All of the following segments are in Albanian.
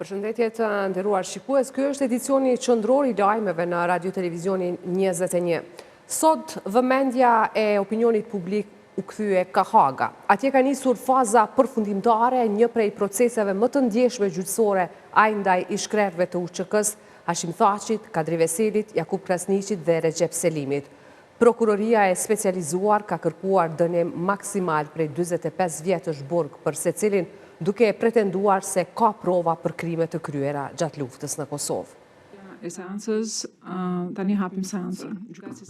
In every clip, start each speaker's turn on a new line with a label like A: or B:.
A: Përshëndetje të nderuar shikues, ky është edicioni qendror i lajmeve në Radio Televizionin 21. Sot vëmendja e opinionit publik u kthye ka Haga. Atje ka nisur faza përfundimtare, një prej proceseve më të ndjeshme gjyqësore ai ndaj ish-krerëve të UÇK-s, Hashim Thaçit, Kadri Veselit, Jakub Krasniqit dhe Recep Selimit. Prokuroria e specializuar ka kërkuar dënim maksimal prej 45 vjetësh burg për secilin, duke pretenduar se ka prova për krime të kryera gjatë luftës në Kosovë.
B: Tani hapim seancën.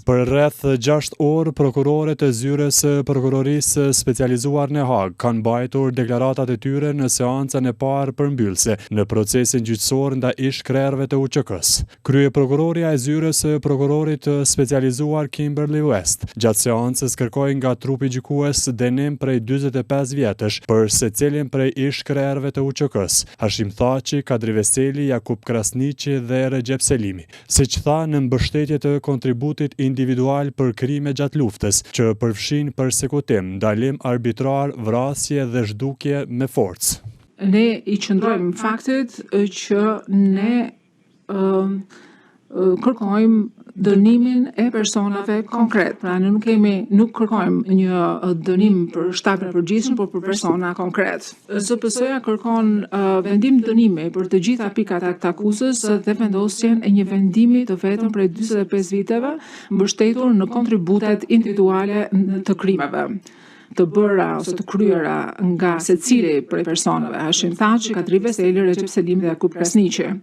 C: Për rreth 6 orë, prokurorët e zyres së prokurorisë specializuar në Hag kanë mbajtur deklaratat e tyre në seancën e parë përmbyllëse në procesin gjyqësor ndaj ish-krerëve të UÇK-s. Krye prokuroria e zyres së prokurorit të specializuar Kimberly West gjatë seancës kërkoi nga trupi gjykues dënim prej 45 vjetësh për secilin prej ish-krerëve të UÇK-s: Hashim Thaçi, Kadri Veseli, Jakub Krasniqi dhe Recep Selimi. Siç tha, në mbështetje të kontributit individual për krime gjatë luftës, që përfshin përsekutim, ndalim arbitrar, vrasje dhe zhdukje me forcë.
B: Ne i qëndrojmë faktit që ne kërkojmë dënimin e personave konkret. Pra ne nuk kërkojmë një dënim për shtapin e përgjithshëm, por për persona konkret. ZPS-ja kërkon vendim dënimi për të gjitha pikat e akuzës dhe vendosjen e një vendimi të vetëm prej 45 viteve, mbështetur në kontributet individuale të krimeve të bëra ose të kryera nga secili prej personave: Hashim Thaçi, Kadri Veseli, Recep Selimi dhe Jakub Krasniqi.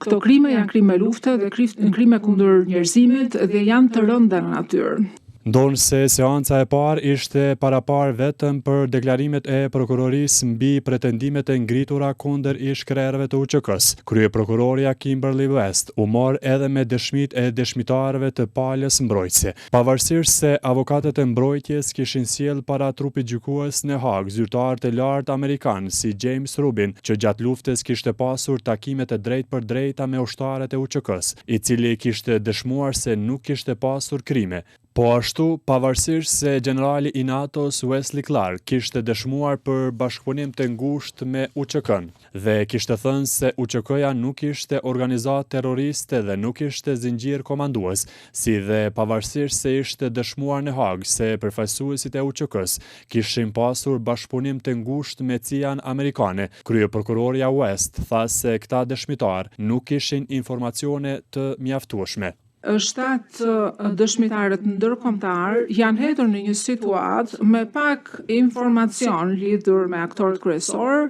B: Këto krime janë krime lufte dhe krime kundër njerëzimit dhe janë të rënda në natyrë.
C: Ndonë se seanca e parë ishte parapar vetëm për deklarimet e prokurorisë mbi pretendimet e ngritura kundër ish-krerëve të UÇK-s. Krye prokuroria Kimberly West u mor edhe me dëshmit e dëshmitarëve të palës mbrojtëse. Pavarësisht se avokatët e mbrojtjes kishin sjell para trupit gjykues në Hag zyrtar të lartë amerikan si James Rubin, që gjatë luftës kishte pasur takimet e drejtpërdrejta me ushtarët e UÇK-s, i cili kishte dëshmuar se nuk kishte pasur krime. Po ashtu, pavarësisht se generali i NATO-s Wesley Clark kishte dëshmuar për bashkëpunim të ngushtë me UÇK-n dhe kishte thënë se UÇK-ja nuk ishte organizatë terroriste dhe nuk ishte zinxhir komandues, si dhe pavarësisht se ishte dëshmuar në Hag se përfaqësuesit e UÇK-s kishin pasur bashkëpunim të ngushtë me CIA-n amerikane, krye prokuroria West tha se këta dëshmitar nuk kishin informacione të mjaftueshme.
B: 7 dëshmitarët ndërkombëtar janë hedhur në një situatë me pak informacion lidhur me aktorët kryesor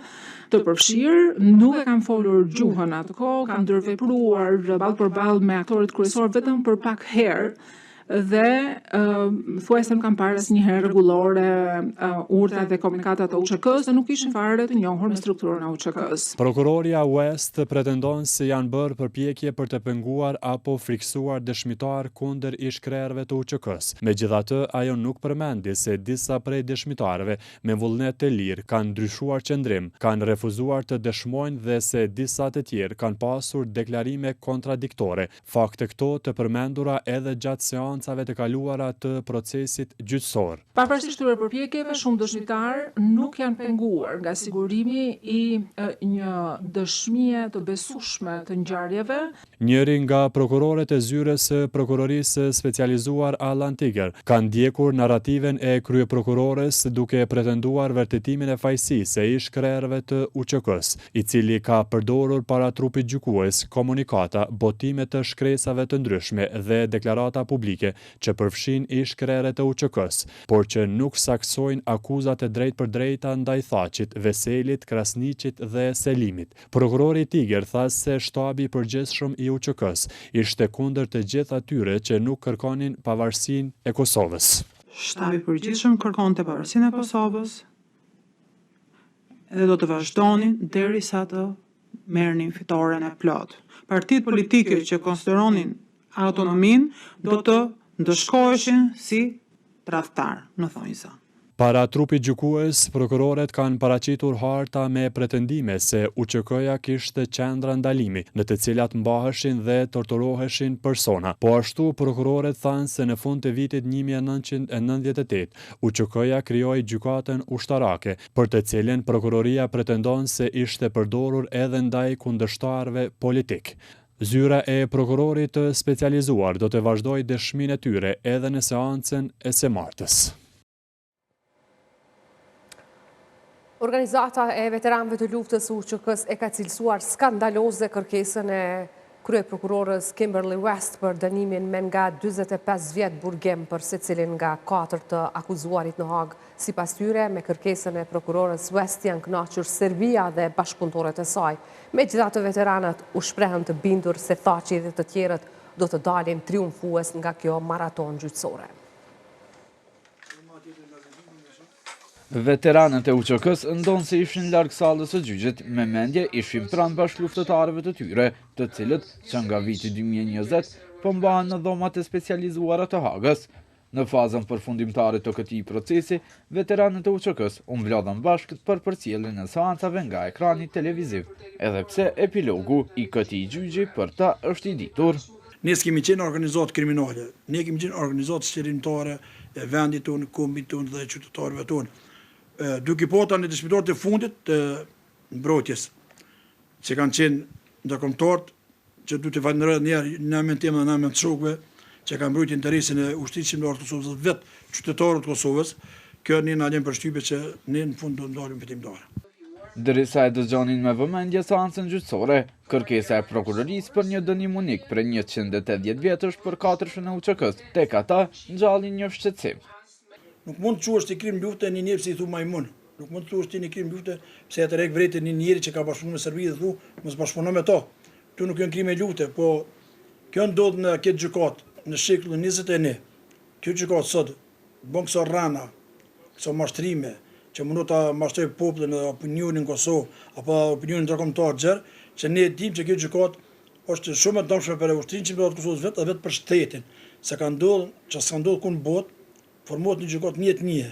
B: të përfshirë, nuk e kanë folur gjuhën atë kohë, kanë ndërvepruar ballë për ballë me aktorët kryesor vetëm për pak herë dhe thuajse nuk kanë parë asnjëherë rregullore urdhrat dhe komunikatat e UÇK-s dhe nuk ishin fare të njohur me strukturën e UÇK-s.
C: Prokuroria West pretendon se janë bërë përpjekje për të penguar apo friksuar dëshmitar kundër ish-krerëve të UÇK-s. Megjithatë, ajo nuk përmendi se disa prej dëshmitarëve me vullnet të lirë kanë ndryshuar qendrim, kanë refuzuar të dëshmojnë dhe se disa të tjerë kanë pasur deklarime kontradiktore. Fakte këto të përmendura edhe gjatë seancave të kaluara të procesit gjyqësor.
B: Pavarësisht këtyre përpjekjeve, shumë dëshmitarë nuk janë penguar nga sigurimi i një dëshmie të besueshme të ngjarjeve.
C: Njëri nga prokurorët e zyres së prokurorisë specializuar Alan Tiger ka ndjekur narrativen e kryeprokurores duke pretenduar vërtetimin e fajësisë e ish-krerëve të UÇK-s, i cili ka përdorur para trupit gjykues komunikata, botime të shkresave të ndryshme dhe deklarata publike që përfshin ish-krerët e UÇK-s, por që nuk saksojnë akuzat e drejtpërdrejta ndaj Thaçit, Veselit, Krasniqit dhe Selimit. Prokurori Tiger tha se shtabi i përgjithshëm i UÇK-s ishte kundër të gjithë atyre që nuk kërkonin pavarësinë e Kosovës.
D: Shtabi i përgjithshëm kërkonte pavarësinë e Kosovës dhe do të vazhdonin derisa të merrnin fitoren e plot. Partitë politike që konsideronin autonominë do të ndëshkoheshin si tradhtar, në thonjza.
C: Para trupit gjykues, prokuroret kanë paraqitur harta me pretendime se UÇK-ja kishte qendra ndalimi, në të cilat mbaheshin dhe torturoheshin persona. Po ashtu, prokuroret thanë se në fund të vitit 1998, UÇK-ja krijoi gjykatën ushtarake, për të cilën prokuroria pretendon se ishte përdorur edhe ndaj kundërshtarëve politik. Zyra e prokurorit të specializuar do të vazhdojë dëshminë e tyre edhe në seancën e së martës.
A: Organizata e veteranëve të luftës UÇK-s e ka cilësuar skandaloze kërkesën e kryeprokurorës Kimberly West për dënimin me nga 45 vjet burgim për secilin nga 4 të akuzuarit në Hag. Sipas tyre, me kërkesën e prokurorës West janë kënaqur Serbia dhe bashkëpunëtorët e saj. Megjithatë, veteranët u shprehën të bindur se Thaçi dhe të tjerët do të dalin triumfues nga kjo maraton gjyqësore.
E: Veteranët e UÇK-s ndonë se ishin larg sallës së gjyqit, me mendje ishin pranë bashkëluftëtarëve të tyre, të cilët që nga viti 2020 po mbahen në dhomat e specializuara të Hagës. Në fazën përfundimtare të këtij procesi, veteranët e UÇK-s u mbledhën bashkë për përcjelljen e seancave nga ekrani televiziv, edhe pse epilogu i këtij gjyqi për ta është i ditur.
F: Ne s'kemi qenë organizatë kriminale, ne kemi qenë organizatë shërimtare e vendit tonë, kombit tonë dhe qytetarëve tonë. Duke pata në dëshmitarët e fundit të mbrojtjes, që kanë qenë ndërkombëtarët, që du të falenderoj njerë në emrin tim dhe në emrin të shokëve, që kanë mbrojtur interesin e ushtrisë shqiptare të Kosovës dhe vetë qytetarët të Kosovës, kjo ne na lën përshtypje që ne në fund do ndalim fitimtar.
E: Derisa e dëgjonin me vëmendje seancën gjyqësore, kërkesa e prokurorisë për një dënim unik për 180 vjetësh për 4 e UÇK-s, tek ata ngjallin një shqetësim.
F: Nuk mund të quhesh ti krim lufte një njeri pse i thu majmun. Nuk mund të thuash ti një krim lufte pse ja tërheq vretën një njeri që ka bashkëpunuar me Serbi dhe thu mos bashkëpuno me to. Këtu nuk janë krime lufte, po kjo ndodh në këtë gjykatë në shekullin 21. Kjo gjykatë sot bën këso rrana, këso mashtrime që mund ta mashtroj popullin dhe opinionin në Kosovë apo opinionin ndërkombëtar gjerë, që ne dimë që kjo gjykatë është shumë e dëmshme për ushtrinë shqiptare të Kosovës vetë për shtetin, se ka ndodhur që s'ka ndodhur ku në botë. Formohet një gjykatë një,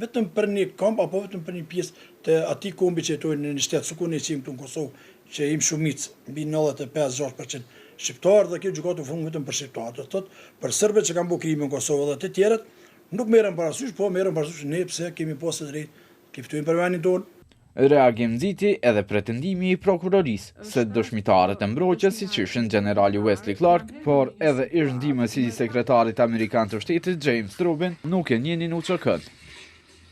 F: vetëm për një kamp apo vetëm për një pjesë të atij kombi që jetojnë në një shtet, sikur ne jemi këtu në Kosovë, që jemi shumicë, mbi 95-6% shqiptarë dhe kjo gjykatë u fund vetëm për shqiptarë. Do thotë për serbët që kanë bërë krime në Kosovë dhe të tjerët, nuk merren parasysh, po merren parasysh ne pse kemi pasur drejt, që fitojmë për vendin tonë.
E: Reagim nxiti edhe pretendimi i prokurorisë se dëshmitarët e mbrojtjes siç ishin generali Wesley Clark, por edhe ish ndihmësi i sekretarit amerikan të shtetit James Rubin nuk e njihnin UÇK-n.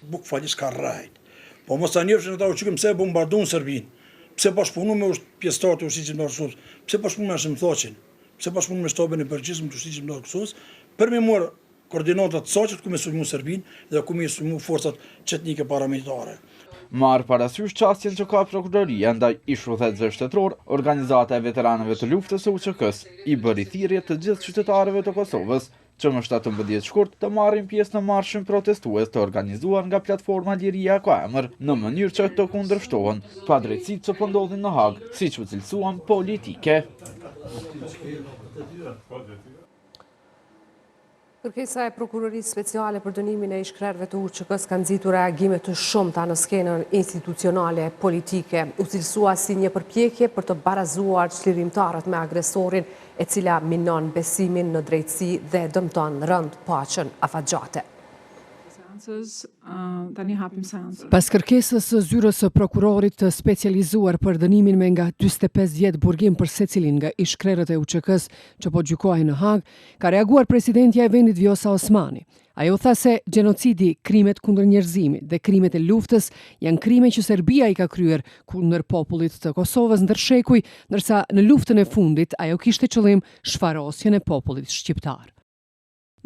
F: Buk falis ka rrajt. Po mos ta njofshin ata UÇK-n pse bombarduan Serbinë. Pse bashkëpunuan me pjesëtarët e ushtrisë shqiptare të Kosovës. Pse bashkëpunuan me Thaçin. Pse bashkëpunuan me shtabin e përgjithshëm të ushtrisë shqiptare të Kosovës për me marr koordinatat të Thaçit ku me sulmu Serbinë dhe ku me sulmu forcat çetnike paramilitare.
E: Marë parasysh çështjen që ka prokuroria ndaj ish-udhëheqësve shtetëror, organizata e veteranëve të luftës së UÇK-s i bëri thirrje të gjithë qytetarëve të Kosovës që më 17 shkurt të marrin pjesë në marshin protestues të organizuar nga platforma Liria ka emër, në mënyrë që të kundërshtohen padrejtësitë që po ndodhin në Hag, siç u cilësuan politike.
A: Kërkesa e prokurorisë speciale për dënimin e ish-krerëve të UÇK-s ka nxitur reagime të shumta në skenën institucionale politike, u cilësua si një përpjekje për të barazuar çlirimtarët me agresorin, e cila minon besimin në drejtësi dhe dëmton rënd paqen afatgjate.
B: Tani hapim seancën.
G: Pas kërkesës së zyrës së prokurorit të specializuar për dënimin me nga 45 vjet burgim për secilin nga ish-krerët e UÇK-s që po gjykohen në Hag, ka reaguar presidentja e vendit Vjosa Osmani. Ajo tha se gjenocidi, krimet kundër njerëzimit dhe krimet e luftës janë krime që Serbia i ka kryer kundër popullit të Kosovës ndër shekuj, ndërsa në luftën e fundit ajo kishte qëllim shfarosjen e popullit shqiptar.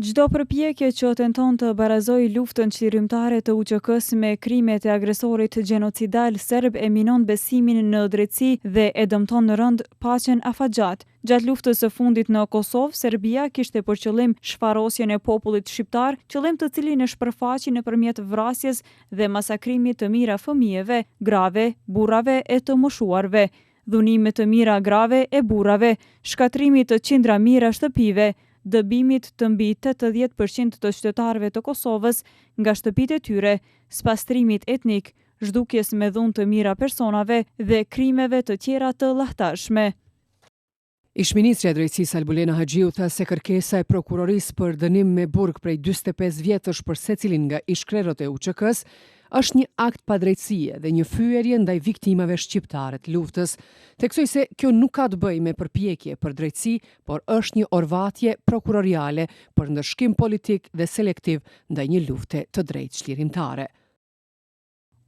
H: Çdo përpjekje që tenton të barazojë luftën çlirimtare të UÇK-s me krimet e agresorit gjenocidal serb e minon besimin në drejtësi dhe e dëmton në rënd paqen afatgjat. Gjatë luftës së fundit në Kosovë, Serbia kishte për qëllim shfarosjen e popullit shqiptar, qëllim të cilin e shpërfaqi nëpërmjet vrasjes dhe masakrimit të mijëra fëmijëve, grave, burrave e të moshuarve, dhunime të mijëra grave e burrave, shkatrimi të qindra mijëra shtëpive, dëbimit të mbi 80% të qytetarëve të Kosovës nga shtëpitë e tyre, spastrimit etnik, zhdukjes me dhunë të mira personave dhe krimeve të tjera të llahtarshme.
G: Ish-ministrja e Drejtësisë Albulena Haxhiu tha se kërkesa e prokurorisë për dënim me burg prej 45 vjetësh për secilin nga ish-krerët e UÇK-s është një akt padrejtësie dhe një fyerje ndaj viktimave shqiptare të luftës. Theksoi se kjo nuk ka të bëjë me përpjekje për drejtësi, por është një orvatje prokuroriale për ndëshkim politik dhe selektiv ndaj një lufte të drejtë çlirimtare.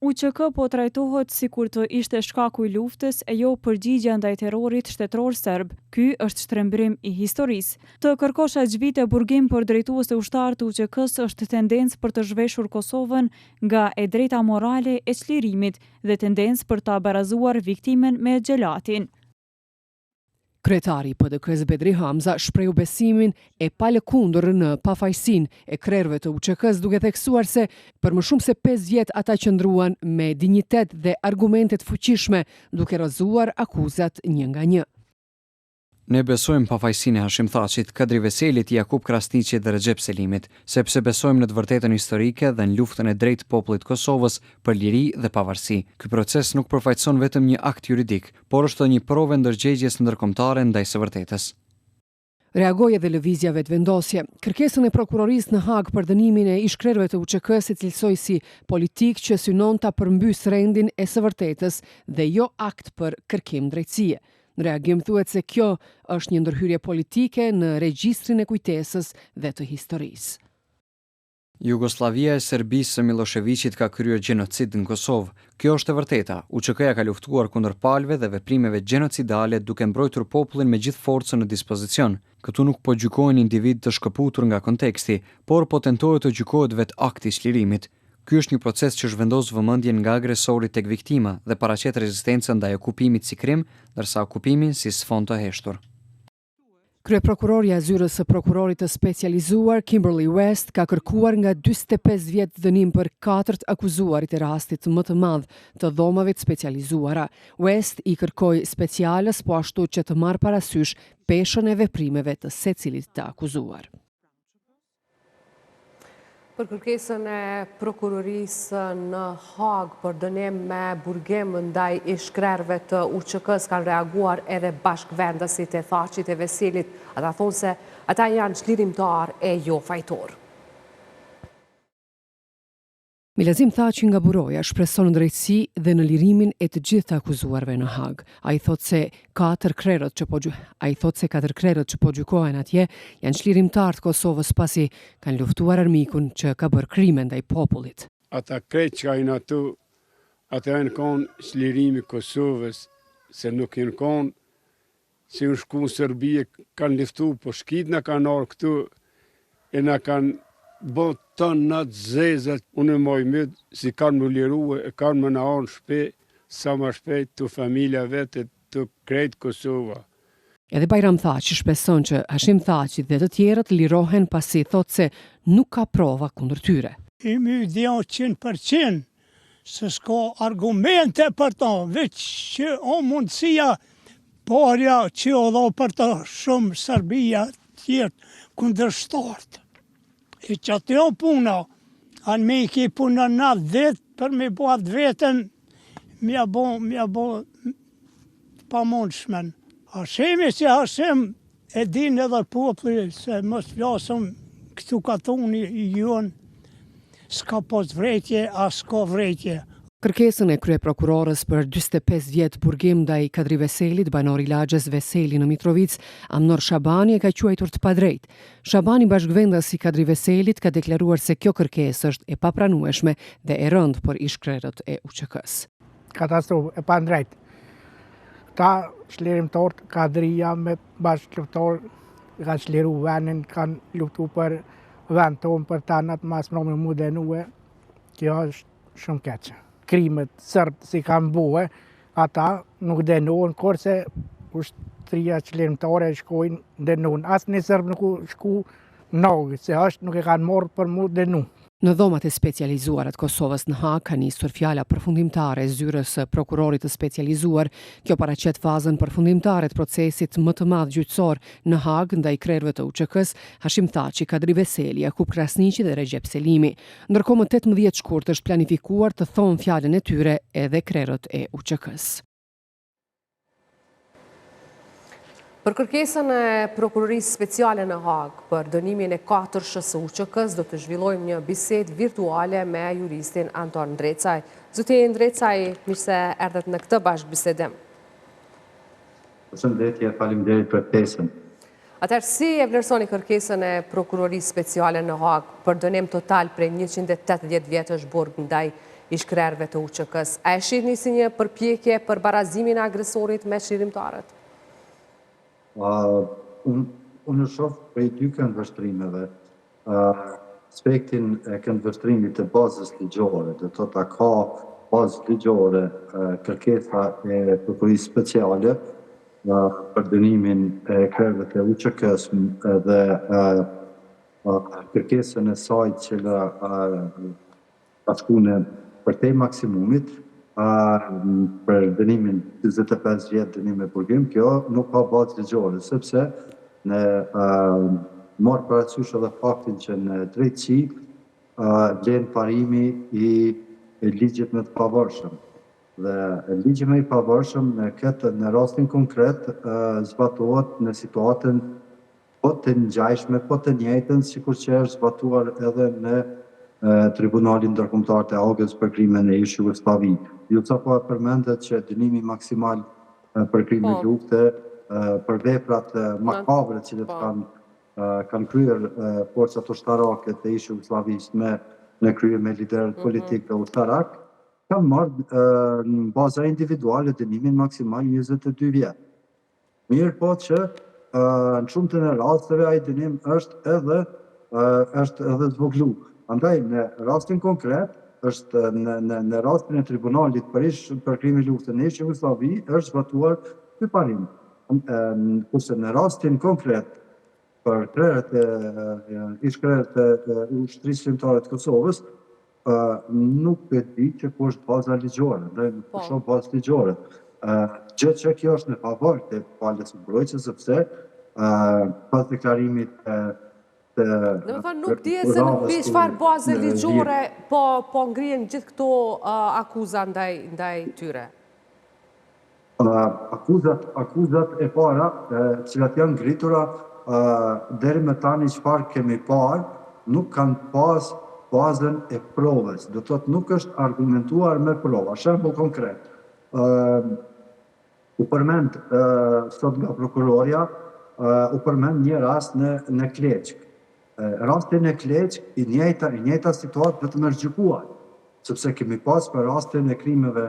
H: UÇK po trajtohet sikur të ishte shkaku i luftës e jo përgjigja ndaj terrorit shtetëror serb. Ky është shtrembrim i historisë. Të kërkosh xhvite burgim për drejtues të ushtar të UÇK-s është tendencë për të zhveshur Kosovën nga e drejta morale e çlirimit dhe tendencë për ta barazuar viktimen me xhelatin.
G: Kryetari i PDK-s Bedri Hamza shprehu besimin e palëkundur në pafajësinë e krerëve të UÇK-s, duke theksuar se për më shumë se 5 vjet ata qëndruan me dinjitet dhe argumente të fuqishme, duke rrëzuar akuzat një nga një.
I: Ne besojmë pafajësinë e Hashim Thaqit, Kadri Veselit, Jakub Krasniqit dhe Recep Selimit, sepse besojmë në të vërtetën historike dhe në luftën e drejtë popullit Kosovës për liri dhe pavarësi. Ky proces nuk përfaqëson vetëm një akt juridik, por është një provë ndërgjegjes ndërkombëtare ndaj së vërtetës.
G: Reagoi edhe lëvizja vetëvendosje. Kërkesën e prokurorisë në Hag për dënimin e ish-krerëve të UÇK-s e cilësoi si politik që synon ta përmbys rendin e së vërtetës dhe jo akt për kërkim drejtësie. Në reagim thuhet se kjo është një ndërhyrje politike në regjistrin e kujtesës dhe të historisë.
I: Jugoslavia e Serbisë së Miloševićit ka kryer gjenocid në Kosovë. Kjo është e vërteta. UÇK-ja ka luftuar kundër palëve dhe veprimeve gjenocidale duke mbrojtur popullin me gjithë forcën në dispozicion. Këtu nuk po gjykohen individ të shkëputur nga konteksti, por po tentohet të gjykohet vetë akti i çlirimit. Ky është një proces që zhvendos vëmendjen nga agresori tek viktima dhe paraqet rezistencën ndaj okupimit si krim, ndërsa okupimin si sfond të heshtur.
G: Kryeprokurorja e zyrës së prokurorit të specializuar Kimberly West ka kërkuar nga 45 vjet dënim për 4 akuzuarit e rastit më të madh të dhomave të specializuara. West i kërkoi specialës po ashtu që të marrë parasysh peshën e veprimeve të secilit të akuzuar.
A: Për kërkesën e prokurorisë në Hag për dënim me burgim ndaj ish-krerëve të UÇK-s kanë reaguar edhe bashkëvendasit e Thaqit e Veselit. Ata thonë se ata janë çlirimtar e jo fajtor.
G: Milazim Thaqi nga Buroja shpreson drejtësi dhe në lirimin e të gjithë të akuzuarve në Hag. Ai thotë se 4 krerët që po gjykohen atje janë çlirimtar të Kosovës pasi kanë luftuar armikun që ka bërë krime ndaj popullit.
J: Ata krejt që janë atu, ata janë konë çlirimi Kosovës, se nuk janë konë që në shku në Serbi kanë luftu, po shkit në kanë orë këtu e në kanë bo të në të zezët, unë moj mytë, si kanë më liruë, e kanë më në anë shpejt, sa më shpejt të familja vetë të krejt Kosova.
G: Edhe Bajram Thaqi shpeson që Hashim Thaqi dhe të tjerët lirohen pasi thotë se nuk ka prova kundër tyre.
K: Imi idea 100% se s'ka argumente për ta, veç që o mundësia parja që o dha për ta shumë Serbia tjertë kundër shtartë. E që atë jo puna, anë me i ki puna në dhe për me bo atë vetën, mja bo pa mundshmen. Hashemi si Hashim e din edhe populli, se mos flasëm këtu ka thuni i jonë, s'ka pos vrejtje, as s'ka vrejtje.
G: Kërkesën e kryeprokurorës për 45 vjet burgim ndaj Kadri Veselit, banori i lagjes Veseli në Mitrovic, Amnor Shabani e ka quajtur të padrejtë. Shabani, bashkëvendas i Kadri Veselit, ka deklaruar se kjo kërkesë është e papranueshme dhe e rëndë për ish-krerët e UÇK-s.
L: Katastrofë e pandrejtë. Këta çlirimtarët Kadria me bashkëluftar kanë çliru vendin, kanë luftu për vend tonë, për tanat mas mbrëmje mu denue. Kjo është shumë keqe. Krimet sërbë si kanë buhe, ata nuk denohen, kurse ushtria çlirimtare shkojnë denohen. Asë një sërbë nuk shku nogë, se është nuk e kanë morë për mu denu.
G: Në dhomat e specializuara të Kosovës në Hag ka nisur fjala përfundimtare e zyrës së prokurorit të specializuar. Kjo paraqet fazën përfundimtare të procesit më të madh gjyqësor në Hag ndaj krerëve të UÇK-s, Hashim Thaçi, Kadri Veseli, Jakub Krasniqi dhe Recep Selimi. Ndërkohë më 18 shkurt është planifikuar të thonë fjalën e tyre edhe krerët e UÇK-s.
A: Për kërkesën e Prokurorisë Speciale në Hag për dënimin e 4 së UÇK-s do të zhvillojmë një bisedë virtuale me juristin Anton Drecaj. Zotëri Drecaj, mirë se erdhët në këtë bashkëbisedim.
M: Përshëndetje, faleminderit për ftesën.
A: Atëherë, si e vlerësoni kërkesën e Prokurorisë Speciale në Hag për dënim total prej 180 vjetësh burg ndaj ish-krerëve të UÇK-s? A e shihni si një përpjekje për barazimin e agresorit me çlirimtarët?
M: Unë shoh prej dy këndvështrimeve aspektin e këndvështrimit të bazës ligjore, do të thotë ka bazë ligjore kërkesa e Prokurorisë Speciale për dënimin e krerëve të UÇK-s dhe kërkesën e saj që ka shkuar për te maksimumit për dënimin 25 vjetë dënim e burgim, kjo nuk ka bazë ligjore, sepse në marrë parasysh edhe faktin që në drejtësi vlen parimi i ligjit më të pavarshëm. Dhe ligji më i pavarshëm në rastin konkret zbatohet në situatën po të ngjashme, po të njëjtën, sikur që është zbatuar edhe në Tribunalin Ndërkombëtar të Hagës për krimen e ish Jugosllavi. Ju ca po përmendet që dënimi maksimal për krime lufte, për veprat makabre që kanë kryer forcat ushtarake të ish Jugosllavisë në krye me liderët politik dhe ushtarak, kanë marrë në baza individuale dënimin maksimal 22 vjet. Mirë po që në shumtën e rasteve ai dënim është edhe zvogëluar. Andaj, në rastin konkret, është në rastin e tribunalit për krime lufte në ish Jugosllavi, është zbatuar ky parim. Kurse në rastin konkret për ish-krerët e ushtrisë shqiptare të Kosovës, nuk e di që ku është baza ligjore, ndaj nuk po shoh bazë ligjore. Gjë që kjo është në favor të palës së mbrojtjes, sepse pas deklarimit
A: Dhe më thënë, nuk dihet se nuk di çfarë baze ligjore po ngrihen gjithë këto akuza ndaj tyre.
M: Akuzat e para, cilat janë ngritura deri më tani çfarë kemi parë, nuk kanë pas bazën e provës. Do thotë nuk është argumentuar me prova. Shembull konkret. U përmend sot nga prokuroria, u përmend një rast në Kleçk. Rastin e Kleçk, i njëjta situatë vetëm është gjykuar, sepse kemi pas për rastin e krimeve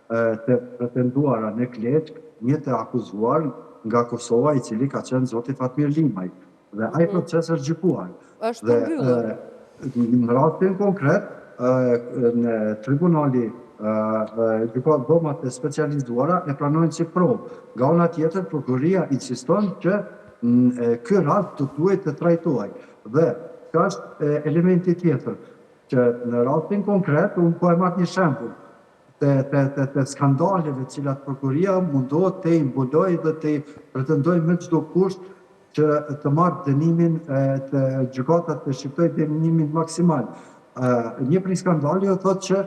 M: të pretenduara në Kleçk, një të akuzuar nga Kosova, i cili ka qenë zoti Fatmir Limaj. Dhe ai proces është gjykuar.
A: Është mbyllur.
M: Në rastin konkret, në tribunali gjykuar dhomat e specializuara e pranojnë si provë. Nga ana tjetër, prokuroria insiston që ky rast duhet të trajtohej. Dhe ka është elementi tjetër, që në rastin konkret, unë po e marrë një shembull të skandaleve cilat prokuroria mundohet të imbuloj dhe të pretendoj me çdo kusht që të marrë dënimin të gjykatat të shqiptoj dënimin maksimal. Një prej skandaleve thotë që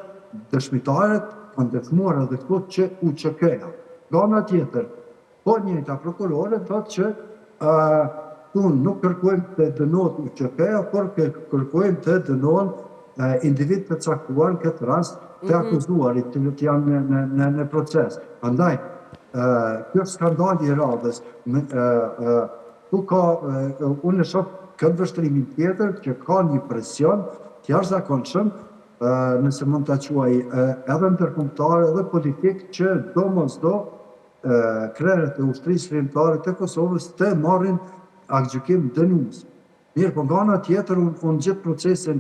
M: dëshmitarët kanë dëshmuar edhe këtu që UÇK-ja. Nga ana tjetër, po njëjta prokurore thotë që unë nuk kërkojmë të dënohet UÇK-ja, por kërkojmë të dënohen individ të caktuar në këtë rast të akuzuarit të janë në proces. Andaj, kjo skandali i radhës, unë e shoh këndvështrimin tjetër që ka një presion të jashtëzakonshëm, nëse mund ta quaj edhe ndërkombëtar edhe politik, që domosdo krerët e ushtrisë shqiptare të Kosovës të marrin aktgjykim dënues. Mirë, po nga ana tjetër, unë gjithë procesin,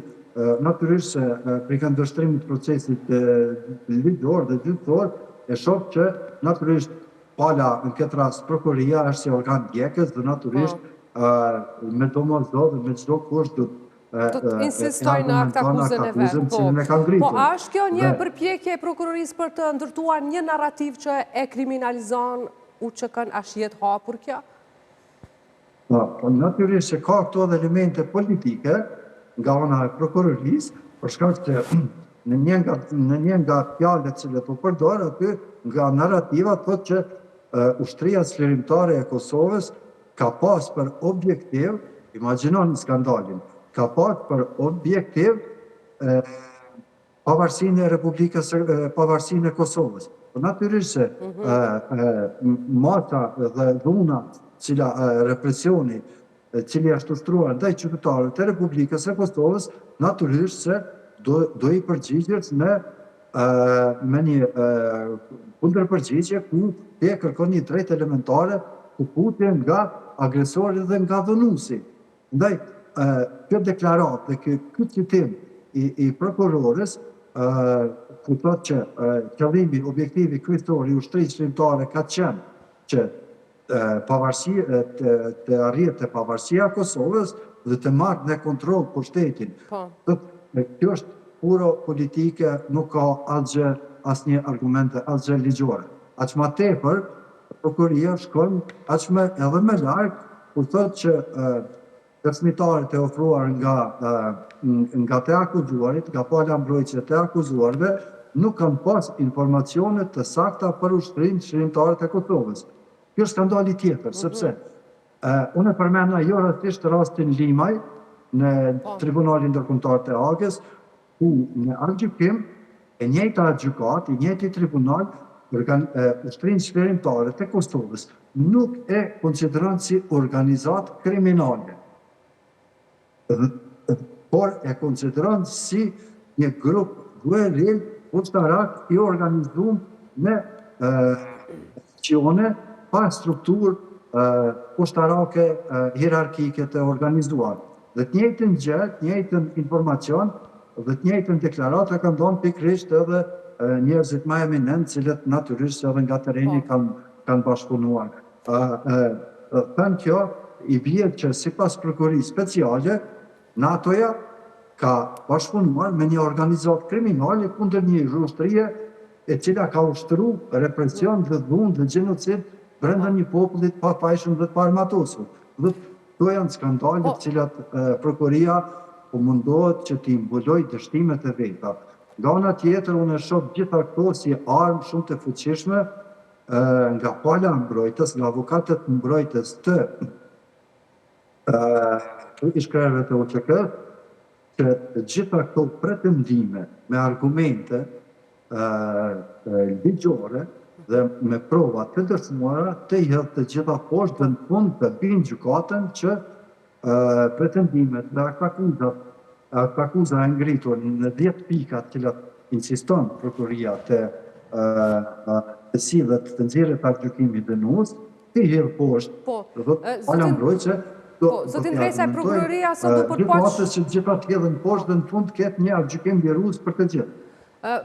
M: natyrisht se për këndvështrimit procesit ligjor dhe gjyqësor, e shoh që natyrisht pala në këtë rast prokuroria është si organ djegës dhe natyrisht me domosdoshmë dhe me çdo kusht
A: insistoj në akt akuzën e vetë. Po, a është kjo një përpjekje e prokurorisë për të ndërtuar një narrativ që e kriminalizon UÇK-n, a shihet hapur kjo?
M: Po, natyrisht që ka këto dhe elemente politike nga ana e prokurorisë, për shkak që në një nga fjalët që u përdor aty nga narrativa thotë që ushtria çlirimtare e Kosovës ka pas për objektiv, imagjinoni skandalin, ka pas për objektiv pavarësinë e Republikës, pavarësinë e Kosovës. Po natyrisht që mata dhe dhuna, cila represioni, cili është ushtruar ndaj qytetarëve të Republikës së Kosovës, natyrisht se do i përgjigjet me një kundërpërgjigje ku e kërkon një drejtë elementare kuputje nga agresori dhe nga dhunuesi. Ndaj, kjo deklarat dhe ky citim i prokurorës, ku thotë që qëllimi, objektivi kryesor i ushtrisë shqiptare ka qenë që të arrihet te pavarësia e Kosovës dhe të marrë në kontroll pushtetin. Kjo është puro politike, nuk ka asnjë argumente, asgjë ligjore. Aq më tepër, prokuria shkon edhe më larg, kur thotë që dëshmitarët e ofruar nga të akuzuarit, nga pala mbrojtëse të akuzuarve, nuk kanë pas informacione të sakta për ushtrinë shërimtare të Kosovës. Kjo është skandali tjetër, sepse unë përmenda jo rastësisht rastin Limaj në Tribunalin Ndërkombëtar të Hagës, ku në argjykim e njëjta gjykat, i njëjti tribunal, ushtrinë shërimtare të Kosovës nuk e konsideron si organizat kriminale, por e konsideron si një grup guerril ushtarak i organizuar në qyone pa strukturë ushtarake hierarkike të organizuar. Dhe të njëjtën gjë, të njëjtën informacion dhe të njëjtën deklaratë kanë dhënë pikërisht edhe njerëzit më eminent, cilët natyrisht edhe nga tereni kanë bashkëpunuar. Thënë kjo, i bie që sipas prokurisë speciale, NATO-ja ka bashkëpunuar me një organizat kriminal kundër një ushtrie e cila ka ushtru represion dhe dhunë dhe gjenocid brenda një popullit pa pajshëm dhe pa armatosur. Dhe to janë skandalet cilat prokuria po mundohet që t'i mbuloj dështimet e veta. Nga ana tjetër, unë shoh gjitha këto si armë shumë të fuqishme nga pala mbrojtës, nga avokatët mbrojtës të ish-krerëve të UÇK, që gjitha këto pretendime me argumente ligjore dhe me prova të dëshmuara të hedhë të gjitha poshtë dhe në fund të binë gjykatën që pretendimet dhe akuza e ngritur në 10 pikat që insiston prokuria të sillet të nxjerrjet të gjykimit dënues, të hedhë poshtë pala mbrojtëse.
A: Zotin Drejsa, prokuroria sot do përpoq...
M: që gjitha të hedhën poshtë dhe në fund ketë një gjykim lirues për të gjithë.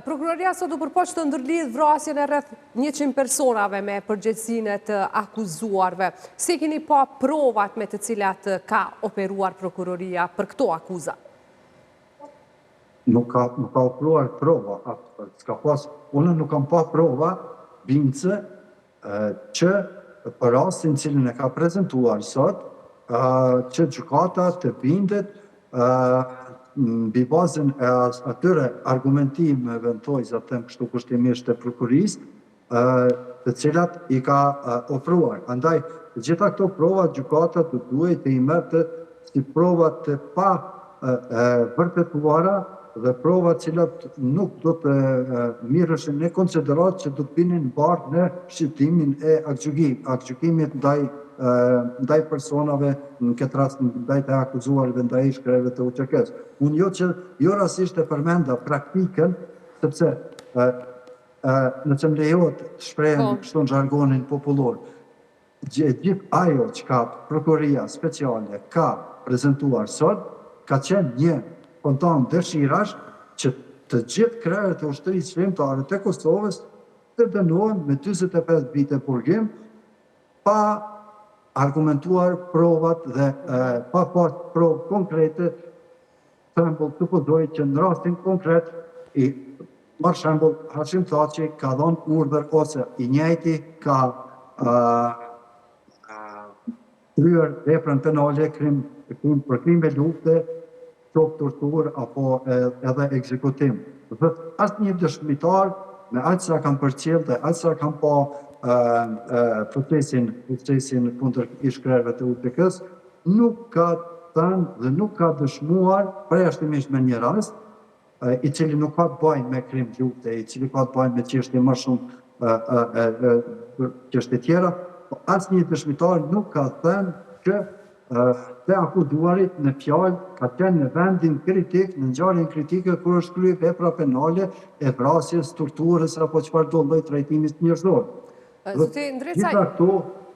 A: Prokuroria sot do përpoq të ndërlidh vrasjen e rreth 100 personave me përgjegjësinë të akuzuarve. Si keni pa provat me të cilat ka operuar prokuroria për këto akuza?
M: Nuk ka ofruar prova. Unë nuk kam pa prova bince që për rastin cilin e ka prezentuar sot, që gjykata të bindet mbi bazën e atyre argumentimeve në tojza të kështu kushtimisht të prokurisë, të cilat i ka ofruar. Andaj, gjitha këto prova gjykata të duhet të i merrte si prova të pa vërtetuara dhe prova cilat nuk do të mirëshin në konsiderat që do të binin barë në shqiptimin e aktgjykimit ndaj personave, në këtë rast ndaj të akuzuarve, ndaj ish-krerëve të UÇK-s. Unë jo rasisht e përmenda praktikën, sepse nëse më lejohet të shprehen kështu në žargonin popullor, gjithë ajo që ka prokuria speciale ka prezentuar sot, ka qenë një kontan dëshirash që të gjithë krerët e ushtrisë shërimtare të Kosovës të dënohen me 45 vite purgim pa argumentuar provat dhe pa pas provë konkrete shembull, supozoj që në rastin konkret, për shembull, Hashim Thaçi ka dhënë urdhër ose i njëjti ka kryer veprën penale për krime lufte, qoftë torturë apo edhe ekzekutim. Dhe asnjë dëshmitar me aq sa kam përcjell dhe aq sa kam pa procesin kundër ish-krerëve të UTK-s, nuk ka thënë dhe nuk ka dëshmuar, përjashtimisht me një rast, i cili nuk ka të bëjë me krim lufte, i cili ka të bëjë me çështje më shumë çështje tjera, po asnjë dëshmitar nuk ka thënë që të akuzuarit në fjalë ka qenë në vendin kritik, në ngjarjen kritike kur është kryer vepra penale e vrasjes, torturës apo çfarëdo lloj trajtimi njerëzor.
A: Zoti Ndrecaj,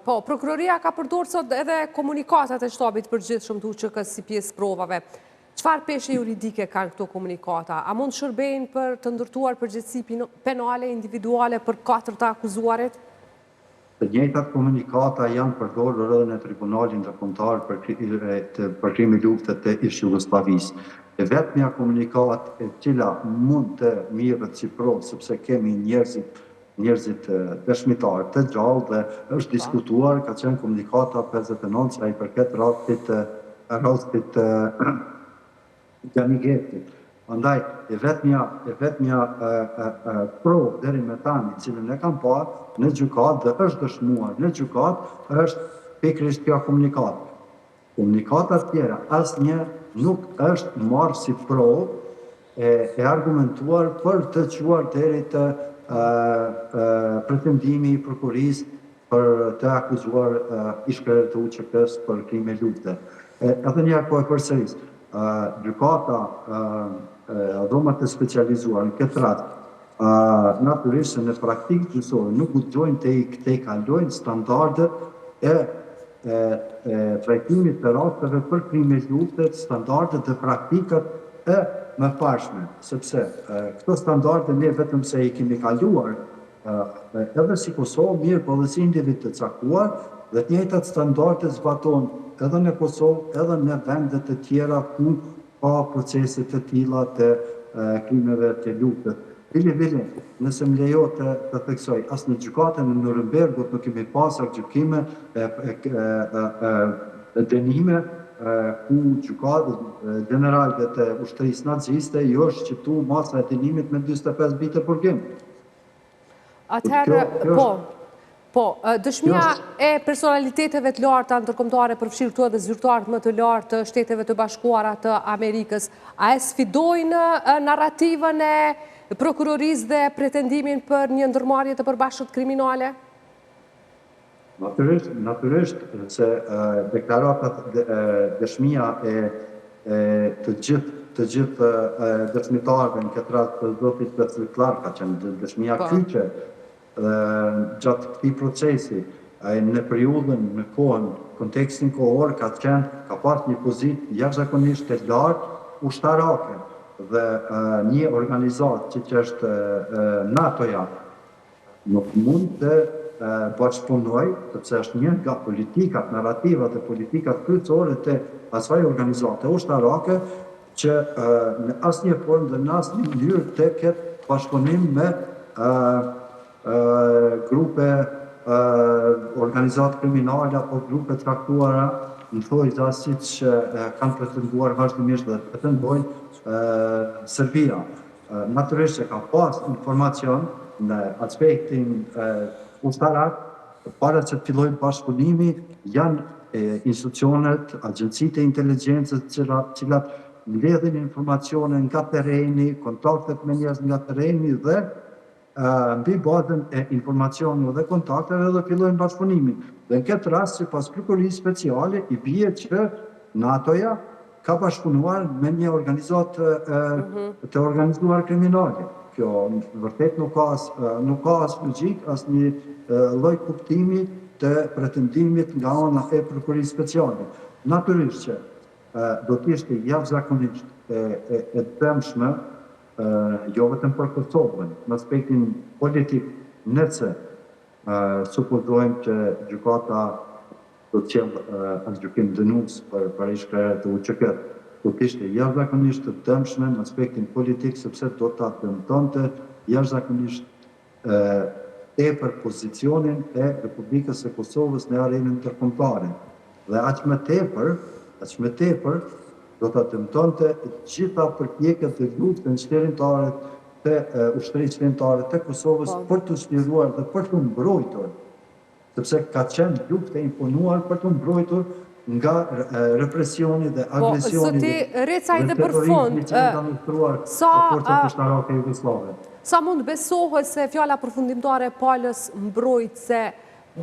A: po, prokuroria ka përdorur sot edhe komunikatat e shtabit përgjithshëm të UÇK-s si pjesë provave. Çfarë peshe juridike kanë këto komunikata? A mund shërbejnë për të ndërtuar përgjegjësi penale individuale për 4 të akuzuarit?
M: Të njëjtat komunikata janë përdorur edhe në Tribunalin Ndërkombëtar për krime lufte të ish-Jugosllavisë. E vetmja komunikat e cila mund të mirret si provë, sepse kemi njerëzit dëshmitar të gjallë dhe është diskutuar, ka qenë komunikata 59 që ai përket rastit Gjanigetit. Andaj, e vetmja provë deri me tani, cilën e kam parë në gjykat dhe është dëshmuar në gjykat, është pikërisht kjo komunikat. Komunikatat tjera, asnjë nuk është marrë si provë e argumentuar për të çuar deri te pretendimi i prokurisë për të akuzuar ish-krerët të UÇK-s për krime lufte. Edhe një herë po e përsëris. Gjykata dhomat e specializuar në këtë rast, natyrisht se në praktikë gjyqësore nuk guxojnë të i kalojnë standardet e trajtimit të rasteve për krime lufte, standardet dhe praktikat e mëparshme, sepse këto standarde ne vetëm se i kemi kaluar edhe si Kosovë, mirë po dhe si individ të caktuar, dhe të njëjtat standarde zbaton edhe në Kosovë, edhe në vendet të tjera ku ka proceset të tilla të krimeve të luftet. Vili, nëse më lejo të theksoj, as në gjykatën në Norimbergut nuk kemi pasur gjykime dënime ku gjykatë generale të ushtrisë naziste i është shqiptu masa e dënimit me 45 vite burgim.
A: Atëherë, po, dëshmia e personaliteteve të larta ndërkombëtare përfshirë këtu edhe zyrtarët më të lartë të Shteteve të Bashkuara të Amerikës, a e sfidojnë narrativën e prokurorisë dhe pretendimin për një ndërmarrje të përbashkët kriminale?
M: Natyrisht, se deklaratat dëshmia e të gjithë dëshmitarëve në këtë rast të zotit Beslik Clark ka qenë dëshmia kyçe gjatë këtij procesi, në periudhën, në kohën, kontekstin kohor ka pas një pozitë jashtëzakonisht të lartë ushtarake dhe një organizatë që është NATO-ja nuk mund të bashkëpunoj, sepse është një nga politikat, narrativat e politikat kryesore të asaj organizate ushtarake që në asnjë formë dhe në asnjë mënyrë të ketë bashkëpunim me grupe organizatë kriminale apo grupe traktuara në thojza siç kanë pretenduar vazhdimisht dhe pretendojnë Serbia. Natyrisht që ka pas informacion në aspektin ushtarak, para që të fillojnë bashkëpunimi, janë institucionet, agjencitë e inteligjencës, cilat mbledhin informacione nga terreni, kontaktet me njerëz nga terreni dhe mbi bazën e informacioneve dhe kontakteve dhe fillojnë bashkëpunimin. Dhe në këtë rast, sipas prokurisë speciale, i bie që NATO-ja ka bashkëpunuar me një organizatë të organizuar kriminale. Kjo vërtet nuk ka as logjik, as një lloj kuptimi të pretendimit nga ana e prokurisë speciale. Natyrisht që do të ishte jashtëzakonisht e dëmshme, jo vetëm për Kosovën, në aspektin politik, nëse supozojmë që gjykata do të qenë atë gjykim dënues për ish-krerët të UÇK-t. do të ishte jashtëzakonisht të dëmshme në aspektin politik, sepse do ta dëmtonte jashtëzakonisht tepër pozicionin e Republikës së Kosovës në arenën ndërkombëtare. Dhe aq më tepër do ta dëmtonte të gjitha përpjekjet e luftën çlirimtare të ushtrisë çlirimtare të Kosovës për të çliruar dhe për të mbrojtur, sepse ka qenë luftë e imponuar për të mbrojtur nga represioni dhe agresioni
A: Zoti Recaj, dhe për fund, sa mund besohet se fjala përfundimtare e palës mbrojtëse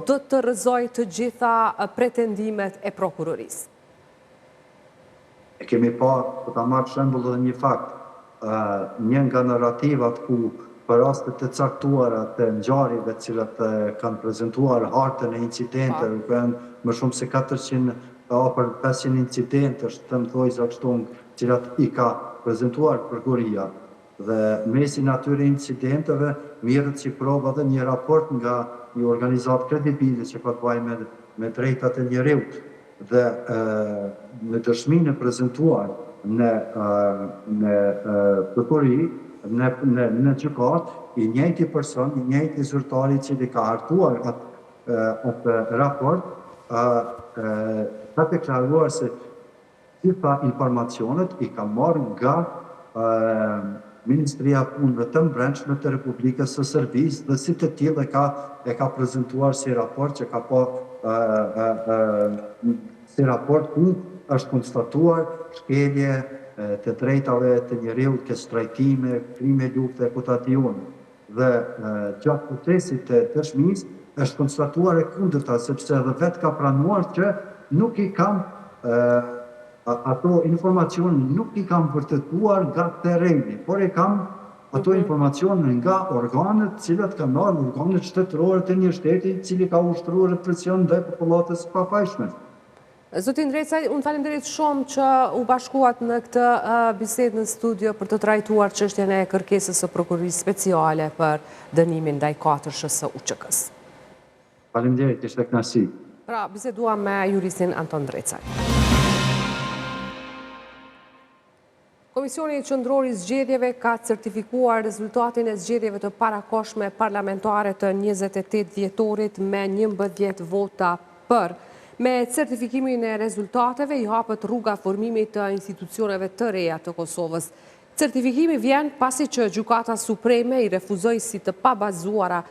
A: do të rrëzoj të gjitha pretendimet e prokurorisë?
M: E kemi pa, po ta marrë shembull edhe një fakt, një nga narrativat ku për rastet të caktuara të ngjarjeve të cilat kanë prezantuar hartën e incidenteve, ku janë më shumë se 400 apo 500 incidente, të më thoj zakshtung, cilat i ka prezantuar prokuroria. Dhe mesin atyre incidenteve mirët si prova dhe një raport nga një organizatë kredibile që ka të bëjë me drejtat e njeriut. Dhe në dëshminë e prezentuar në prokurori, në gjykat, i njëjti person, i njëjti zyrtari që ka hartuar atë raport, ka deklaruar se gjitha informacionet i ka marrë nga Ministria e Punëve të Brendshme të Republikës së Serbisë dhe si të tillë e ka prezentuar si raport që ka pa si raport ku është konstatuar shkelje të drejtave të njeriut, ke shtrajtime, krime lufte e kutatione. Dhe gjatë procesit të dëshmisë është konstatuar e kundërta, sepse edhe vetë ka pranuar që nuk i kam ato informacion nuk i kam vërtetuar nga terreni, por e kam ato informacion nga organet cilat kanë marrë organet shtetërore të një shteti cili ka ushtruar represion dhe popullatës së papajshme.
A: Zotin Recaj, unë falenderit shumë që u bashkuat në këtë bisedë në studio për të trajtuar çështjen e kërkesës së prokurorisë speciale për dënimin ndaj 4-shës së UÇK-s.
M: Faleminderit, ishte kënaqësi.
A: Pra, biseduam me juristin Anton Recaj. Komisioni Qendror i Zgjedhjeve ka certifikuar rezultatin e zgjedhjeve të parakohshme parlamentare të 28 dhjetorit me 11 vota për. Me certifikimin e rezultateve i hapet rruga formimit të institucioneve të reja të Kosovës. Certifikimi vjen pasi që Gjykata Supreme i refuzoi si të pabazuara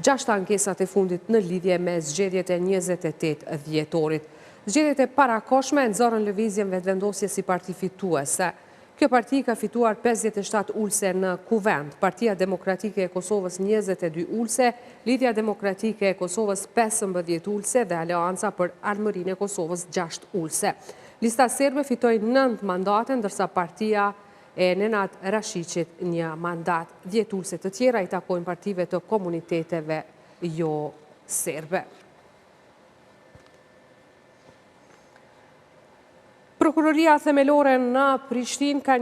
A: 6 ankesat e fundit në lidhje me zgjedhjet e 28 dhjetorit. Zgjedhjet e parakohshme nxorën lëvizjen vetëvendosje si parti fituese. Kjo parti ka fituar 57 ulse në kuvend, Partia Demokratike e Kosovës 22 ulse, Lidhja Demokratike e Kosovës 15 ulse dhe Aleanca për Armërinë e Kosovës 6 ulse. Lista serbe fitoi 9 mandate, ndërsa partia e Nenad Rashiqit një mandat. 10 ulse të tjera i takojnë partive të komuniteteve jo serbe. Prokuroria themelore në Prishtinë ka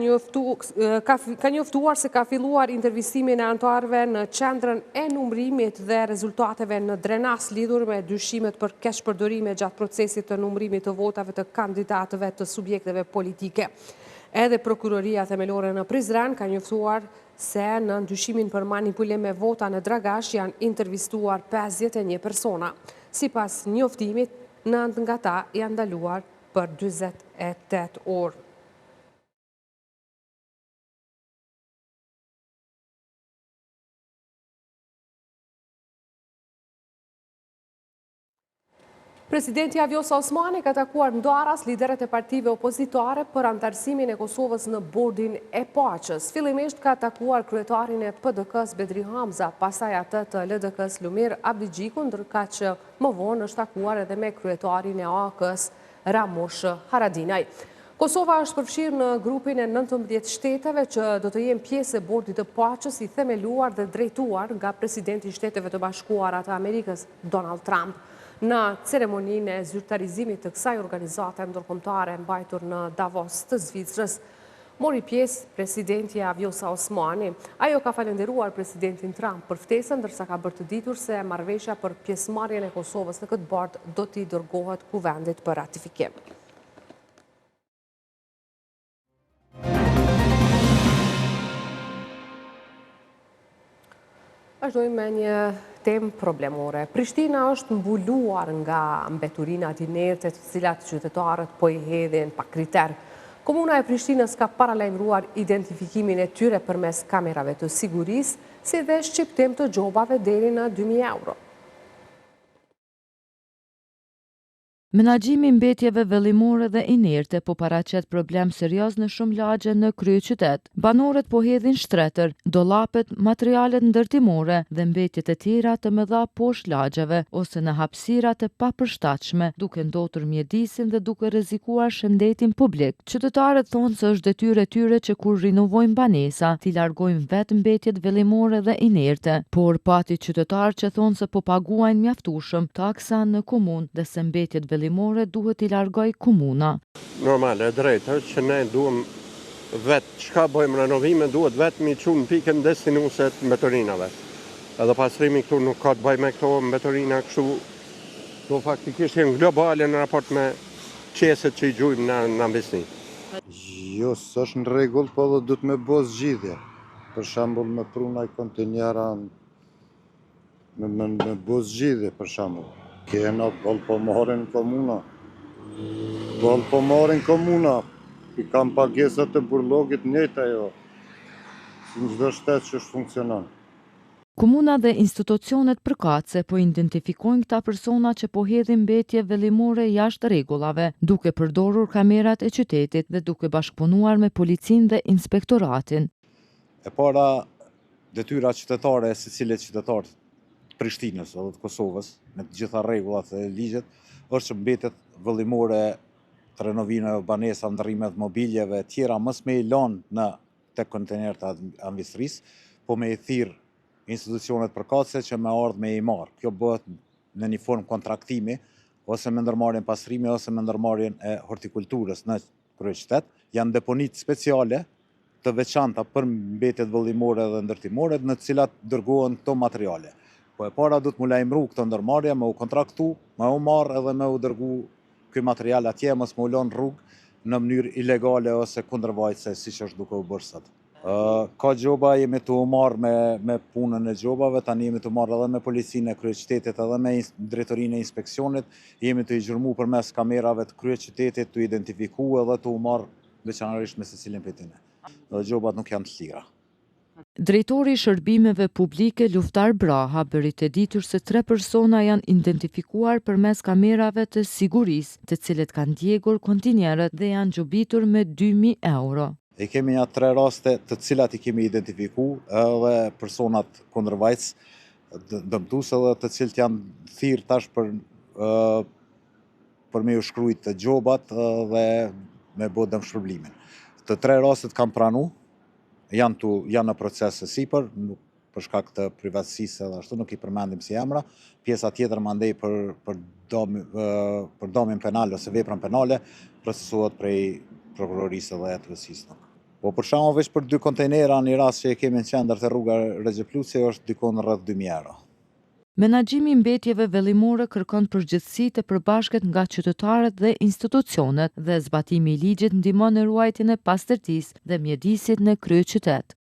A: njoftuar se ka filluar intervistimin e anëtarëve në qendrën e numërimit dhe rezultateve në Drenas lidhur me dyshimet për keshpërdorime gjatë procesit të numërimit të votave të kandidatëve të subjekteve politike. Edhe Prokuroria themelore në Prizren ka njoftuar se në ndyshimin për manipulim me vota në Dragash janë intervistuar 51 persona. Sipas njoftimit, 9 nga ta janë ndaluar për 28 orë. Presidenti Vjosa Osmani ka takuar në Daras liderët e partive opozitare për antarësimin e Kosovës në bordin e paqës. Fillimisht ka takuar kryetarin e PDK-s Bedri Hamza, pastaj atë të LDK-s Lumir Abdigjiku, ndërka që më vonë është takuar edhe me kryetarin e AK-s Ramush Haradinaj. Kosova është përfshirë në grupin e 19 shteteve që do të jenë pjesë e bordit të paqës i themeluar dhe drejtuar nga presidenti i Shteteve të Bashkuara të Amerikës, Donald Trump. Në ceremoninë e zyrtarizimit të kësaj organizate ndërkombëtare mbajtur në Davos të Zvicrës, mori pjesë presidenti Vjosa Osmani. Ajo ka falenderuar presidentin Trump për ftesën, ndërsa ka bërë të ditur se marrëveshja për pjesëmarrjen e Kosovës në këtë bord do t'i dërgohet kuvendit për ratifikim. Vazhdojmë me një temë problemore. Prishtina është mbuluar nga mbeturinat inertë të cilat qytetarët po i hedhin pa kriter. Komuna e Prishtinës ka paralajmëruar identifikimin e tyre përmes kamerave të sigurisë, si dhe shqiptim të gjobave deri në 2.000 euro.
N: Menaxhimi i mbetjeve vellimore dhe inerte po paraqet problem serioz në shumë lagje në kryeqytet. Banorët po hedhin shtretër, dollapet, materialet ndërtimore dhe mbetjet e tjera të mëdha poshtë lagjeve ose në hapësira të papërshtatshme, duke ndotur mjedisin dhe duke rrezikuar shëndetin publik. Qytetarët thonë se është detyrë e tyre që kur rinovojnë banesa, t'i largojnë vetë mbetjet vellimore dhe inerte, por pati qytetarë që thonë se po paguajnë mjaftueshëm taksa në komunë dhe se mbetjet vellimore duhet i largoj komuna.
O: Normal, e drejtë, që ne duhem vetë, çka bëjmë renovime, duhet vetë mi qunë pikën destinuese të mbetorinave. Edhe pastrimi këtu nuk ka të bëjë me këto mbetorina kështu, do faktikisht jenë globale në raport me qeset që i gjujmë në mbesni.
P: Jo, s'është në rregull, po dhe duhet me bo zgjidhje. Për shembull me prunaj kontenjera, me bo zgjidhje për shembull. Kena volpomorin komuna. Volpomorin komuna. I kam pagesat të burllogit njëjta jo. Si në çdo shtet që është funksionon.
N: Komuna dhe institucionet përkatëse po identifikojnë këta persona që po hedhin mbetje vellimore jashtë rregullave, duke përdorur kamerat e qytetit dhe duke bashkëpunuar me policinë dhe inspektoratin.
Q: E para, detyra qytetare e secilit qytetar Prishtinës edhe të Kosovës, me të gjitha rregullat e ligjet, është që mbetjet vellimore të renovimeve, banesa, ndërrimet mobiljeve, tjera mos me i lënë tek kontenerët e administrisë, po me i thirr institucionet përkatëse që me ardhë me i marrë. Kjo bëhet në një formë kontraktimi, ose me ndërmarrjen pastrimi, ose me ndërmarrjen e hortikulturës në kryeqytet. Janë deponit speciale të veçanta për mbetjet vellimore dhe ndërtimore, në të cilat dërgohen këto materiale. Po e para du të mu lajmëru këtë ndërmarrje, me u kontraktu, me u marrë edhe me u dërgu këj material atje, mos me u lënë rrugë në mënyrë ilegale ose kundërvajtëse, si që është duke u bërë sot. Ka gjoba, jemi të u marrë me punën e gjobave, tani jemi të marrë edhe me policinë e kryeqytetit edhe me drejtorinë e inspeksionit, jemi të i gjurmu përmes kamerave të kryeqytetit, të identifiku edhe të u marrë veçanërisht me secilin prej tyre. Dhe gjobat nuk janë të lira.
N: Drejtori i shërbimeve publike Luftar Braha bëri të ditur se 3 persona janë identifikuar përmes kamerave të sigurisë, të cilët kanë ndjekur kontinjerët dhe janë gjobitur me 2.000 euro.
Q: E kemi një 3 raste të cilat i kemi identifiku edhe personat kundërvajtës dëmtuese dhe të cilët janë thirrë tash për me u shkrujt të gjobat dhe me bë dëmshpërblimin. Të 3 rastet kanë pranu, janë në proces e sipër, për shkak të privatësisë dhe ashtu nuk i përmendim si emra, pjesa tjetër mandej për domin penal ose veprën penale procesohet prej prokurorisë dhe ATS-së. Po për shkak veç për 2 kontejnera në rast që e kemi në qendër të rruga Rexheplusi është dikon rreth 2.000 euro.
N: Menaxhimi i mbetjeve vellimore kërkon përgjegjësi të përbashkët nga qytetarët dhe institucionet dhe zbatimi i ligjit ndihmon në ruajtjen e pastërtisë dhe mjedisit në kryeqytet.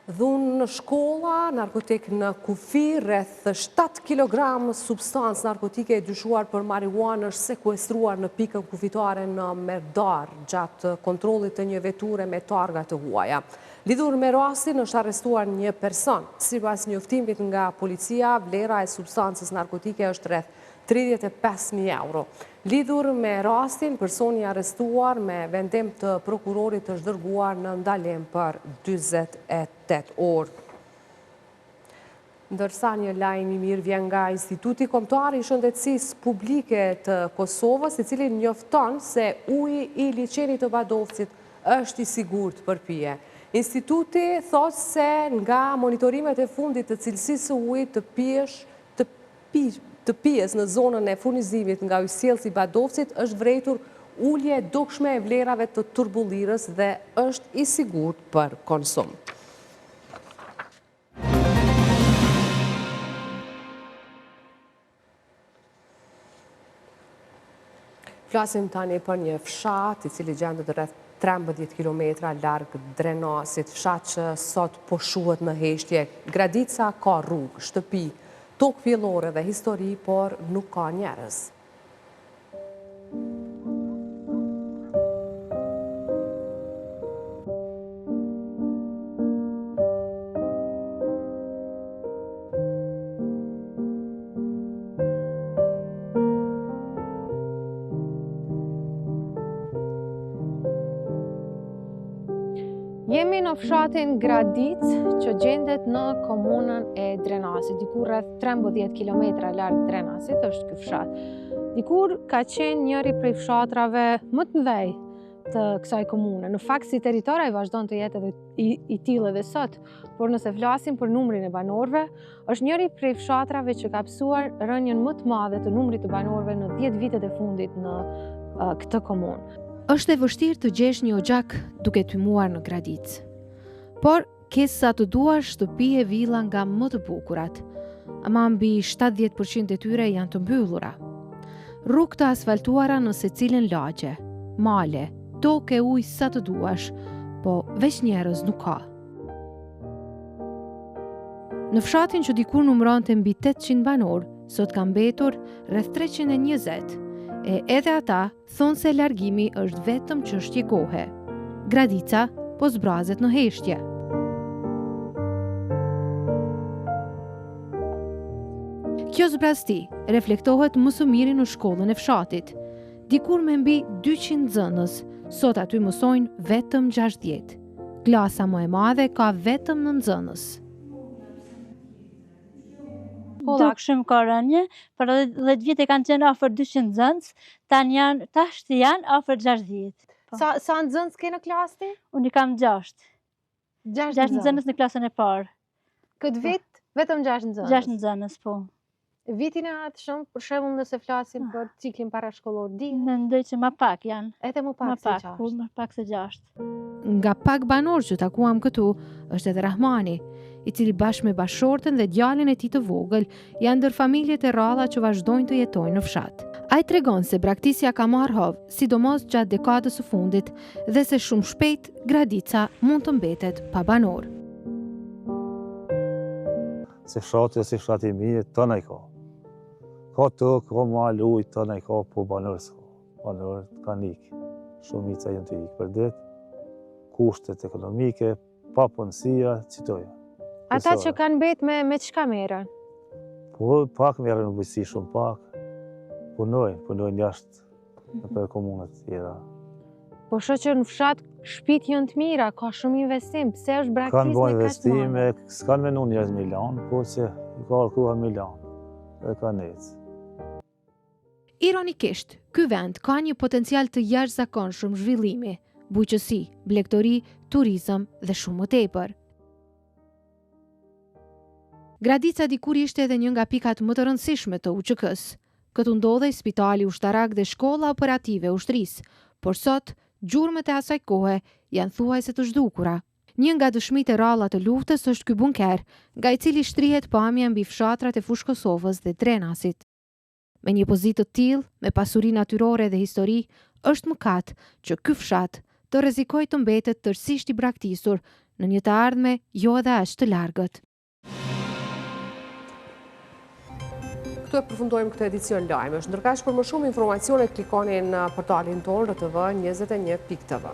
A: Dhunë në shkolla, narkotik në kufi, rreth 7 kg substancë narkotike e dyshuar për marijuanë është sekuestruar në pikën kufitare në Merdar gjatë kontrollit të një veture me targa të huaja. Lidhur me rastin është arrestuar një person. Sipas njoftimit nga policia, vlera e substancës narkotike është rreth 35.000 euro. Lidhur me rastin, personi arrestuar me vendim të prokurorit është dërguar në ndalim për 48 orë. Ndërsa një lajm i mirë vjen nga Instituti Kombëtar i Shëndetësisë Publike të Kosovës, i cili njofton se uji i liçenit të Badovcit është i sigurt për pije. Instituti thotë se nga monitorimet e fundit të cilësisë së ujit të pijes në zonën e furnizimit nga ujësiellësi i Badovcit është vërejtur ulje e dukshme e vlerave të turbullirës dhe është i sigurt për konsum. Flasim tani për një fshat i cili gjendet rreth 13 kilometra larg Drenasit, fshat që sot po shuhet në heshtje. Gradica ka rrugë, shtëpi, tokë fillore dhe histori, por nuk ka njerëz.
R: Jemi në fshatin Gradic, që gjendet në komunën e Drenasit. Dikur rreth 13 kilometra larg Drenasit është ky fshat. Dikur ka qenë njëri prej fshatrave më të mëdhej të kësaj komune. Në fakt, si territor ai vazhdon të jetë edhe i tillë edhe sot, por nëse flasim për numrin e banorëve, është njëri prej fshatrave që ka psuar rënien më të madhe të numrit të banorëve në 10 vitet e fundit në këtë komunë.
S: Është e vështirë të gjesh një ogjak duke tymuar në Gradic. Por, ke sa të duash shtëpi e villa nga më të bukurat. Ama mbi 70% e tyre janë të mbyllura. Rrugë të asfaltuara në secilin lagje, male, tokë e ujë sa të duash, po veç njerëz nuk ka. Në fshatin që dikur numëronte mbi 800 banor, sot ka mbetur rreth 320. E edhe ata thonë se largimi është vetëm çështje kohe. Gradica po zbrazet në heshtje. Kjo zbrazti reflektohet më së miri në shkollën e fshatit. Dikur me mbi 200 nxënës, sot aty mësojnë vetëm 60. Klasa më e madhe ka vetëm 9 nxënës.
T: Dukshëm ka rënje, për 10 vite kanë qenë afër 200 nxënës, tash janë afër 60.
R: Sa nxënës ke në klasë ti?
T: Unë kam 6. 6 nxënës në klasën e parë.
R: Këtë vit vetëm 6 nxënës?
T: 6 nxënës, po.
R: Vitin e ardhshëm, për shembull nëse flasim për ciklin parashkollor,
T: mendoj që më pak janë.
R: Edhe më pak se 6.
T: Më pak se 6.
S: Nga pak banor që takuam këtu, është edhe Rahmani, i cili bashkë me bashortën dhe djalin e tij të vogël janë ndër familjet e rralla që vazhdojnë të jetojnë në fshat. Ai tregon se braktisja ka marrë hov, sidomos gjatë dekadës së fundit, dhe se shumë shpejt Gradica mund të mbetet pa banor.
U: Se fshati ose fshati i mirë, tëna i ka. Ka tokë, ka mal, ujë, tëna i ka, po banorës ka. Banorët kanë ikë. Shumica janë të ikë për ditë, kushtet ekonomike, pa punësia, citoja.
R: Ata që kanë mbetë me çka merren?
U: Po pak merren në bujqësi, shumë pak. Punojnë jashtë për komunat tjera.
R: Po shoh që në fshat shtëpitë janë të mira, ka shumë investim. Pse është braktisje
U: kanë bërë investime, s'kanë menuar njerëz Milan, po që i ka kërkuar Milan. Dhe kanë ecë.
S: Ironikisht, ky vend ka një potencial të jashtëzakonshëm zhvillimi, bujqësi, blegtori, turizëm dhe shumë më tepër. Gradica dikur ishte edhe një nga pikat më të rëndësishme të UÇK-s. Këtu ndodhej spitali ushtarak dhe shkolla operative e ushtrisë, por sot gjurmët e asaj kohe janë thuajse të zhdukura. Një nga dëshmitë e rralla të luftës është ky bunker, nga i cili shtrihet pamja mbi fshatrat e Fushë Kosovës dhe Drenasit. Me një pozitë të tillë, me pasuri natyrore dhe histori, është mëkat që ky fshat të rrezikojë të mbetet tërësisht i braktisur në një të ardhme jo edhe aq të largët.
A: Këtu e përfundojmë këtë edicion lajmesh. Ndërkaq për më shumë informacione klikoni në portalin tonë rtv21.tv.